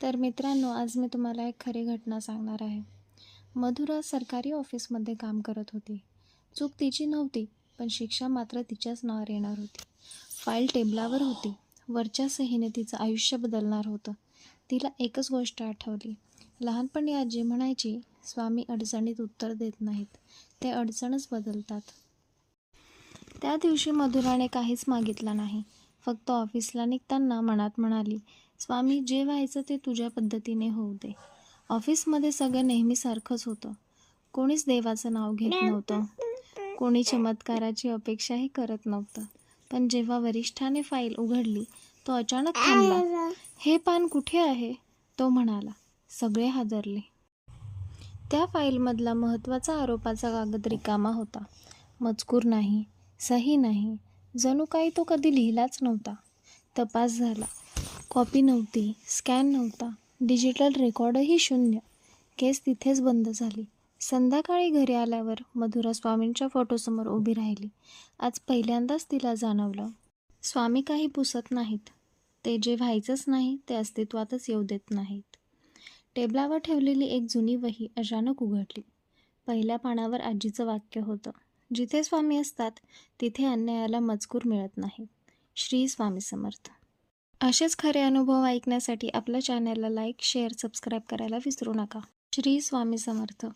तर मित्रांनो, आज मी तुम्हाला एक खरी घटना सांगणार आहे. मधुरा सरकारी ऑफिसमध्ये काम करत होती. चूक तिची नव्हती, पण शिक्षा मात्र तिच्याच नावावर येणार होती. फाईल टेबलावर होती. वरच्या सहीने तिचं आयुष्य बदलणार होतं. तिला एकच गोष्ट आठवली. लहानपणी आजी म्हणायची, स्वामी अडचणीत उत्तर देत नाहीत, ते अडचणच बदलतात. त्या दिवशी मधुराने काहीच मागितलं नाही. फक्त ऑफिसला निघताना मनात म्हणाली, स्वामी, जे व्हायचं ते तुझ्या पद्धतीने होऊ दे. ऑफिसमध्ये सगळं नेहमीसारखंच होतं. कोणीच देवाचं नाव घेत नव्हतं. कोणी चमत्काराची अपेक्षाही करत नव्हतं. पण जेव्हा वरिष्ठाने फाईल उघडली, तो अचानक थांबला. हे पान कुठे आहे? तो म्हणाला. सगळे हादरले. त्या फाईलमधला महत्त्वाचा आरोपाचा कागद रिकामा होता. मजकूर नाही, सही नाही, जणू काही तो कधी लिहिलाच नव्हता. तपास झाला. कॉपी नव्हती, स्कॅन नव्हता, डिजिटल रेकॉर्डही शून्य. केस तिथेच बंद झाली. संध्याकाळी घरी आल्यावर मधुरा स्वामींच्या फोटोसमोर उभी राहिली. आज पहिल्यांदाच तिला जाणवलं, स्वामी काही पुसत नाहीत. ते जे व्हायचंच नाही ते अस्तित्वातच येऊ देत नाहीत. टेबलावर ठेवलेली एक जुनी वही अचानक उघडली. पहिल्या पानावर आजीचं वाक्य होतं, जिथे स्वामी असतात तिथे अन्यायाला मजकूर मिळत नाही. श्री स्वामी समर्थ. असेच खरे अनुभव ऐकण्यासाठी आपल्या चॅनलला लाईक, शेअर, सबस्क्राईब करायला विसरू नका. श्री स्वामी समर्थ.